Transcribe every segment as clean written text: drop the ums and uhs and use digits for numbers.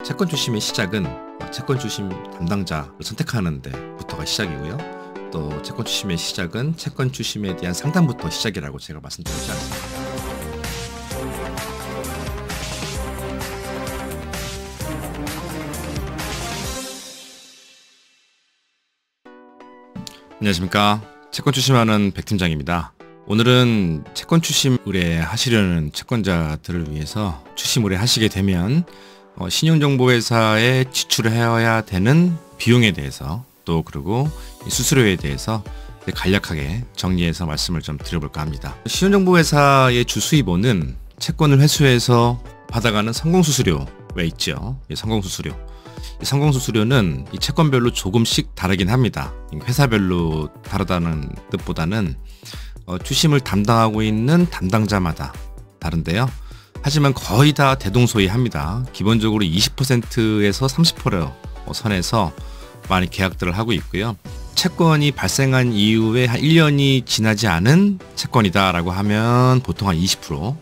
채권 추심의 시작은 채권 추심 담당자를 선택하는 데부터가 시작이고요. 또 채권 추심의 시작은 채권 추심에 대한 상담부터 시작이라고 제가 말씀드리지 않습니다. 안녕하십니까. 채권 추심하는 백팀장입니다. 오늘은 채권 추심 의뢰하시려는 채권자들을 위해서 추심 의뢰하시게 되면 신용정보회사에 지출해야 되는 비용에 대해서 또 그리고 수수료에 대해서 간략하게 정리해서 말씀을 좀 드려볼까 합니다. 신용정보회사의 주수입원은 채권을 회수해서 받아가는 성공수수료에 있죠. 성공수수료. 이 성공수수료는 이 채권별로 조금씩 다르긴 합니다. 회사별로 다르다는 뜻보다는 추심을 담당하고 있는 담당자마다 다른데요. 하지만 거의 다 대동소이합니다. 기본적으로 20%에서 30% 선에서 많이 계약들을 하고 있고요. 채권이 발생한 이후에 한 1년이 지나지 않은 채권이다 라고 하면 보통 한 20%,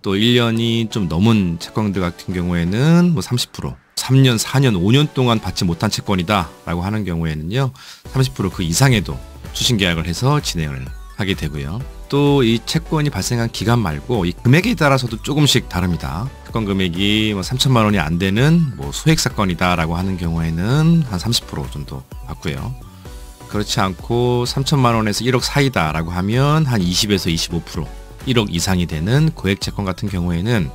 또 1년이 좀 넘은 채권들 같은 경우에는 뭐 30%, 3년, 4년, 5년 동안 받지 못한 채권이다 라고 하는 경우에는요 30% 그 이상에도 추심 계약을 해서 진행을 하게 되고요. 또 이 채권이 발생한 기간 말고 이 금액에 따라서도 조금씩 다릅니다. 채권 금액이 뭐 3천만 원이 안 되는 뭐 소액 사건이다 라고 하는 경우에는 한 30% 정도 받고요. 그렇지 않고 3천만 원에서 1억 사이다 라고 하면 한 20에서 25%, 1억 이상이 되는 고액 채권 같은 경우에는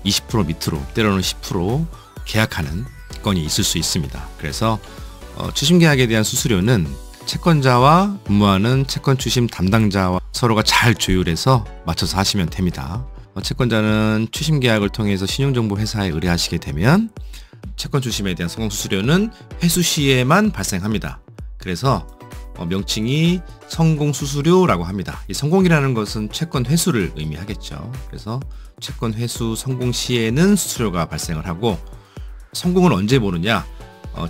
20% 밑으로 때로는 10% 계약하는 건이 있을 수 있습니다. 그래서 추심 계약에 대한 수수료는 채권자와 근무하는 채권 추심 담당자와 서로가 잘 조율해서 맞춰서 하시면 됩니다. 채권자는 추심 계약을 통해서 신용정보회사에 의뢰하시게 되면 채권 추심에 대한 성공수수료는 회수 시에만 발생합니다. 그래서 명칭이 성공수수료라고 합니다. 이 성공이라는 것은 채권 회수를 의미하겠죠. 그래서 채권 회수 성공 시에는 수수료가 발생을 하고, 성공은 언제 보느냐?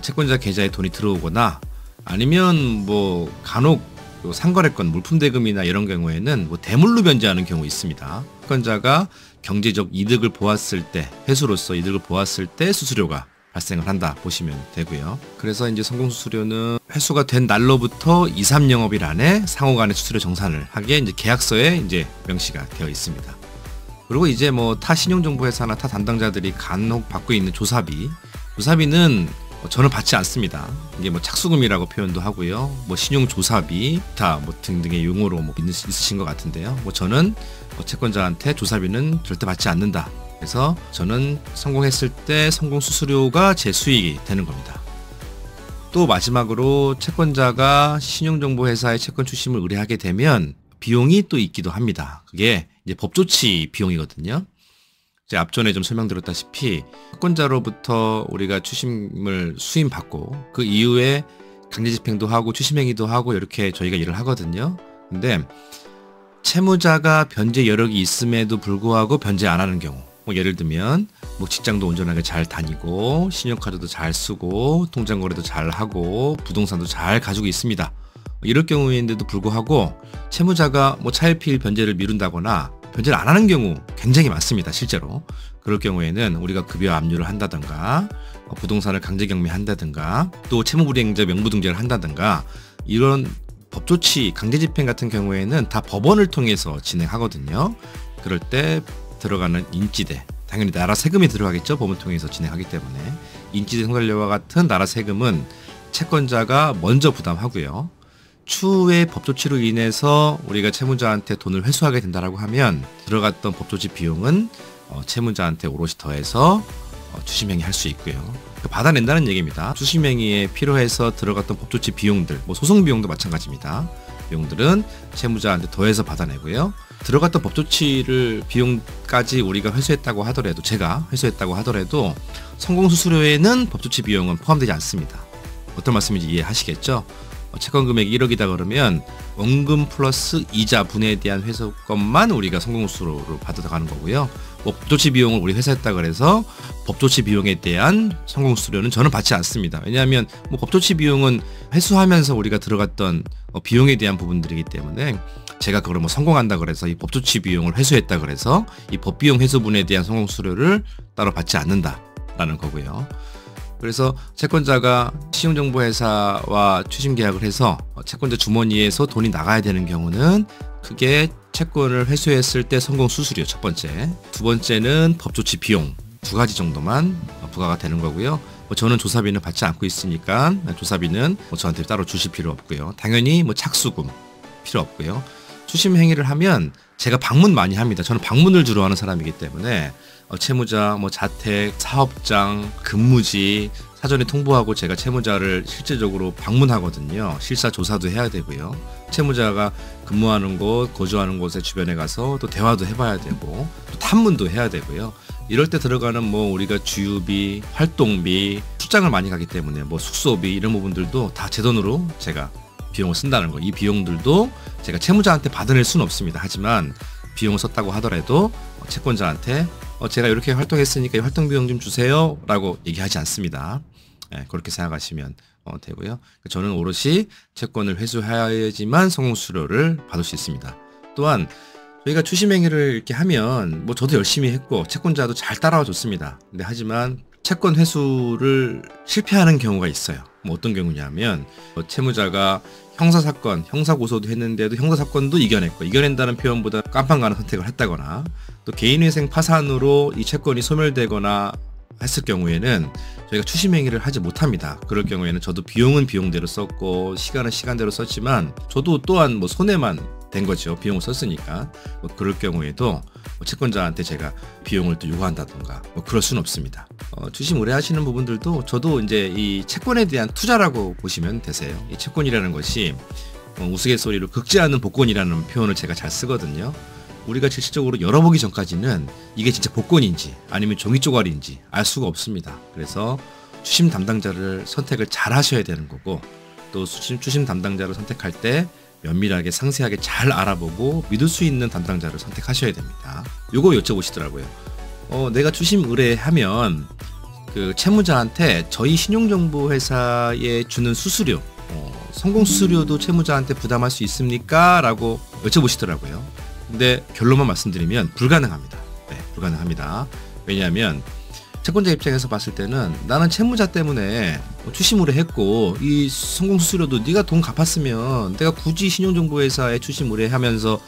채권자 계좌에 돈이 들어오거나 아니면 뭐 간혹 상거래권 물품 대금이나 이런 경우에는 뭐 대물로 변제하는 경우 있습니다. 채권자가 경제적 이득을 보았을 때, 회수로서 이득을 보았을 때 수수료가 발생을 한다 보시면 되고요. 그래서 이제 성공수수료는 회수가 된 날로부터 2, 3영업일 안에 상호간의 수수료 정산을 하게 이제 계약서에 이제 명시가 되어 있습니다. 그리고 이제 뭐 타 신용정보회사나 타 담당자들이 간혹 받고 있는 조사비는 저는 받지 않습니다. 이게 뭐 착수금이라고 표현도 하고요. 뭐 신용조사비, 다 뭐 등등의 용어로 뭐 있으신 것 같은데요. 뭐 저는 채권자한테 조사비는 절대 받지 않는다. 그래서 저는 성공했을 때 성공 수수료가 제 수익이 되는 겁니다. 또 마지막으로 채권자가 신용정보회사의 채권 추심을 의뢰하게 되면 비용이 또 있기도 합니다. 그게 이제 법조치 비용이거든요. 제가 앞전에 좀 설명드렸다시피 채권자로부터 우리가 추심을 수임받고 그 이후에 강제집행도 하고 추심행위도 하고 이렇게 저희가 일을 하거든요. 근데 채무자가 변제 여력이 있음에도 불구하고 변제 안 하는 경우, 뭐 예를 들면 뭐 직장도 온전하게 잘 다니고 신용카드도 잘 쓰고 통장거래도 잘 하고 부동산도 잘 가지고 있습니다. 이럴 경우인데도 불구하고 채무자가 뭐 차일피일 변제를 미룬다거나 변제를 안 하는 경우 굉장히 많습니다. 실제로. 그럴 경우에는 우리가 급여 압류를 한다든가 부동산을 강제 경매한다든가 또 채무불이행자 명부등재를 한다든가 이런 법조치 강제집행 같은 경우에는 다 법원을 통해서 진행하거든요. 그럴 때 들어가는 인지대, 당연히 나라 세금이 들어가겠죠. 법원을 통해서 진행하기 때문에 인지대 송달료와 같은 나라 세금은 채권자가 먼저 부담하고요. 추후에 법조치로 인해서 우리가 채무자한테 돈을 회수하게 된다라고 하면 들어갔던 법조치 비용은 채무자한테 오롯이 더해서 추심행위 할 수 있고요. 받아낸다는 얘기입니다. 추심행위에 필요해서 들어갔던 법조치 비용들, 뭐 소송 비용도 마찬가지입니다. 비용들은 채무자한테 더해서 받아내고요. 들어갔던 법조치를 비용까지 우리가 회수했다고 하더라도, 제가 회수했다고 하더라도 성공수수료에는 법조치 비용은 포함되지 않습니다. 어떤 말씀인지 이해하시겠죠? 채권 금액이 1억이다 그러면 원금 플러스 이자 분에 대한 회수권만 우리가 성공수수료로 받아가는 거고요. 뭐 법조치 비용을 우리 회사했다 그래서 법조치 비용에 대한 성공수수료는 저는 받지 않습니다. 왜냐하면 뭐 법조치 비용은 회수하면서 우리가 들어갔던 비용에 대한 부분들이기 때문에 제가 그걸 뭐 성공한다 그래서 이 법조치 비용을 회수했다 그래서 이 법비용 회수분에 대한 성공수수료를 따로 받지 않는다. 된다라는 거고요. 그래서 채권자가 신용정보회사와 추심 계약을 해서 채권자 주머니에서 돈이 나가야 되는 경우는 그게 채권을 회수했을 때 성공 수수료 첫 번째, 두 번째는 법조치 비용 두 가지 정도만 부과가 되는 거고요. 저는 조사비는 받지 않고 있으니까 조사비는 저한테 따로 주실 필요 없고요. 당연히 착수금 필요 없고요. 추심 행위를 하면 제가 방문 많이 합니다. 저는 방문을 주로 하는 사람이기 때문에 채무자, 자택, 사업장, 근무지 사전에 통보하고 제가 채무자를 실제적으로 방문하거든요. 실사 조사도 해야 되고요. 채무자가 근무하는 곳, 거주하는 곳의 주변에 가서 또 대화도 해봐야 되고 또 탐문도 해야 되고요. 이럴 때 들어가는 우리가 주유비, 활동비, 출장을 많이 가기 때문에 숙소비 이런 부분들도 다 제 돈으로 제가 비용을 쓴다는 거. 이 비용들도 제가 채무자한테 받아낼 수는 없습니다. 하지만 비용을 썼다고 하더라도 채권자한테 제가 이렇게 활동했으니까 이 활동 비용 좀 주세요 라고 얘기하지 않습니다. 그렇게 생각하시면 되고요. 저는 오롯이 채권을 회수해야지만 성공수수료를 받을 수 있습니다. 또한 저희가 추심행위를 이렇게 하면 저도 열심히 했고 채권자도 잘 따라와 줬습니다. 근데 하지만 채권 회수를 실패하는 경우가 있어요. 어떤 경우냐면 채무자가 형사사건, 형사고소도 했는데도 형사사건도 이겨냈고 이겨낸다는 표현보다 깜빵 가는 선택을 했다거나 또 개인회생 파산으로 이 채권이 소멸되거나 했을 경우에는 저희가 추심행위를 하지 못합니다. 그럴 경우에는 저도 비용은 비용대로 썼고 시간은 시간대로 썼지만 저도 또한 손해만 된 거죠. 비용을 썼으니까. 그럴 경우에도 채권자한테 제가 비용을 또 요구한다던가 그럴 수는 없습니다. 추심 의뢰하시는 부분들도 저도 이제 이 채권에 대한 투자라고 보시면 되세요. 이 채권이라는 것이 우스갯소리로 긁지 않는 복권이라는 표현을 제가 잘 쓰거든요. 우리가 실질적으로 열어보기 전까지는 이게 진짜 복권인지 아니면 종이 쪼가리인지 알 수가 없습니다. 그래서 추심 담당자를 선택을 잘 하셔야 되는 거고 또 추심 담당자를 선택할 때 면밀하게 상세하게 잘 알아보고 믿을 수 있는 담당자를 선택하셔야 됩니다. 요거 여쭤보시더라고요. 내가 추심 의뢰하면 그 채무자한테 저희 신용정보회사에 주는 수수료, 성공 수수료도 채무자한테 부담할 수 있습니까? 라고 여쭤보시더라고요. 근데 결론만 말씀드리면 불가능합니다. 네, 불가능합니다. 왜냐하면 채권자 입장에서 봤을 때는 나는 채무자 때문에 추심 의뢰했고 이 성공 수수료도 네가 돈 갚았으면 내가 굳이 신용정보회사에 추심 의뢰하면서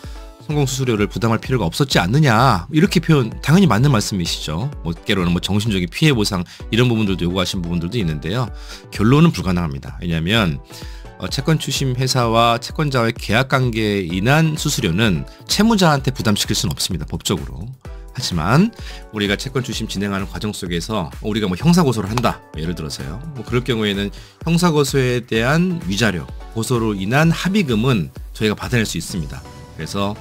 성공 수수료를 부담할 필요가 없었지 않느냐 이렇게 표현 당연히 맞는 말씀이시죠. 때로는 정신적인 피해 보상 이런 부분들도 요구하신 부분들도 있는데요. 결론은 불가능합니다. 왜냐하면 채권 추심 회사와 채권자와의 계약 관계에 인한 수수료는 채무자한테 부담시킬 수는 없습니다. 법적으로. 하지만 우리가 채권 추심 진행하는 과정 속에서 우리가 형사고소를 한다. 예를 들어서요. 그럴 경우에는 형사고소에 대한 위자료, 고소로 인한 합의금은 저희가 받아낼 수 있습니다. 그래서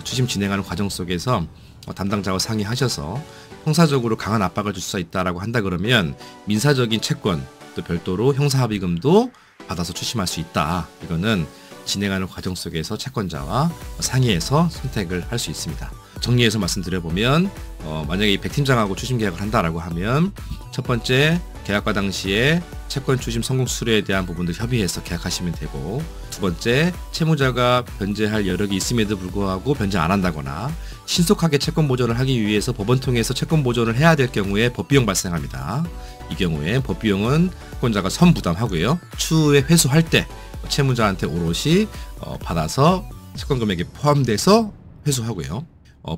추심 진행하는 과정 속에서 담당자와 상의하셔서 형사적으로 강한 압박을 줄 수 있다라고 한다 그러면 민사적인 채권 또 별도로 형사합의금도 받아서 추심할 수 있다. 이거는 진행하는 과정 속에서 채권자와 상의해서 선택을 할 수 있습니다. 정리해서 말씀드려보면 만약에 이 백 팀장하고 추심 계약을 한다라고 하면 첫 번째 계약과 당시에 채권 추심 성공 수수료에 대한 부분들 협의해서 계약하시면 되고 두 번째 채무자가 변제할 여력이 있음에도 불구하고 변제 안 한다거나 신속하게 채권 보존을 하기 위해서 법원 통해서 채권 보존을 해야 될 경우에 법비용 발생합니다. 이 경우에 법비용은 채권자가 선부담하고요. 추후에 회수할 때 채무자한테 오롯이 받아서 채권 금액에 포함돼서 회수하고요.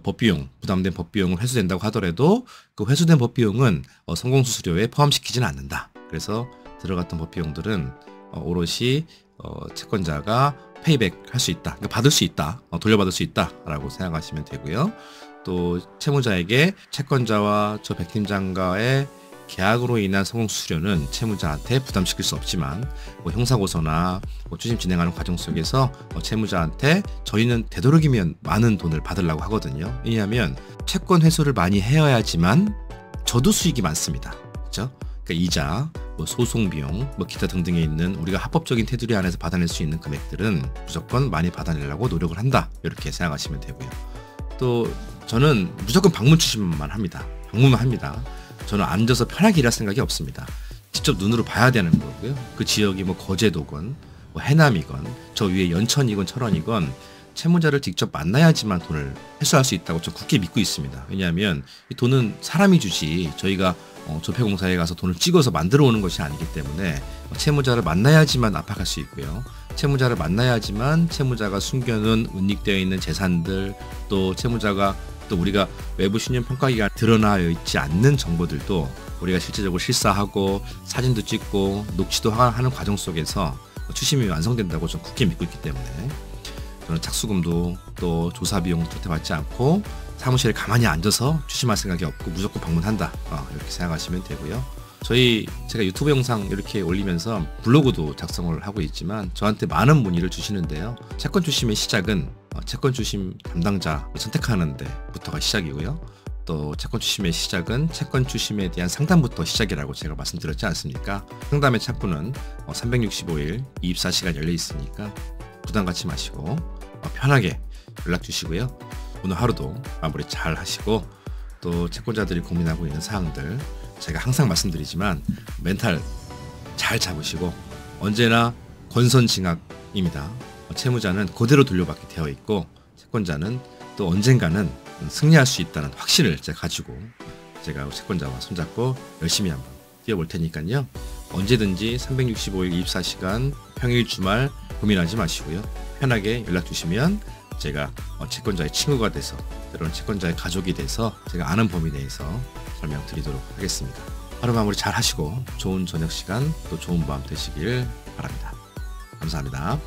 법비용, 부담된 법비용을 회수된다고 하더라도 그 회수된 법비용은 성공수수료에 포함시키지는 않는다. 그래서 들어갔던 법비용들은 오롯이 채권자가 페이백 할 수 있다. 그러니까 받을 수 있다. 돌려받을 수 있다라고 생각하시면 되고요. 또 채무자에게 채권자와 저 백 팀장과의 계약으로 인한 성공수수료는 채무자한테 부담시킬 수 없지만 형사고소나 추심 진행하는 과정 속에서 채무자한테 저희는 되도록이면 많은 돈을 받으려고 하거든요. 왜냐하면 채권 회수를 많이 해야지만 저도 수익이 많습니다. 그렇죠? 그러니까 이자, 소송 비용, 기타 등등에 있는 우리가 합법적인 테두리 안에서 받아낼 수 있는 금액들은 무조건 많이 받아내려고 노력을 한다. 이렇게 생각하시면 되고요. 또 저는 무조건 방문 추심만 합니다. 방문만 합니다. 저는 앉아서 편하게 일할 생각이 없습니다. 직접 눈으로 봐야 되는 거고요. 그 지역이 거제도건 해남이건 저 위에 연천이건 철원이건 채무자를 직접 만나야지만 돈을 회수할 수 있다고 좀 굳게 믿고 있습니다. 왜냐하면 이 돈은 사람이 주지 저희가 조폐공사에 가서 돈을 찍어서 만들어 오는 것이 아니기 때문에 채무자를 만나야지만 압박할 수 있고요. 채무자를 만나야지만 채무자가 숨겨놓은 은닉되어 있는 재산들, 또 채무자가 또 우리가 외부 신용평가기관 드러나 있지 않는 정보들도 우리가 실제적으로 실사하고 사진도 찍고 녹취도 하는 과정 속에서 추심이 완성된다고 좀 굳게 믿고 있기 때문에 저는 착수금도 또 조사 비용도 절대받지 않고 사무실에 가만히 앉아서 추심할 생각이 없고 무조건 방문한다, 이렇게 생각하시면 되고요. 제가 유튜브 영상 이렇게 올리면서 블로그도 작성을 하고 있지만 저한테 많은 문의를 주시는데요. 채권 추심의 시작은 채권 추심 담당자 선택하는 데부터가 시작이고요. 또 채권 추심의 시작은 채권 추심에 대한 상담부터 시작이라고 제가 말씀드렸지 않습니까? 상담의 창구는 365일 24시간 열려 있으니까 부담 갖지 마시고 편하게 연락 주시고요. 오늘 하루도 마무리 잘 하시고, 또 채권자들이 고민하고 있는 사항들 제가 항상 말씀드리지만 멘탈 잘 잡으시고, 언제나 권선징악입니다. 채무자는 그대로 돌려받게 되어 있고 채권자는 또 언젠가는 승리할 수 있다는 확신을 제가 가지고 제가 채권자와 손잡고 열심히 한번 뛰어볼 테니까요. 언제든지 365일 24시간 평일 주말 고민하지 마시고요. 편하게 연락 주시면 제가 채권자의 친구가 돼서, 때로는 채권자의 가족이 돼서 제가 아는 범위 내에서 설명드리도록 하겠습니다. 하루 마무리 잘 하시고 좋은 저녁 시간 또 좋은 밤 되시길 바랍니다. 감사합니다.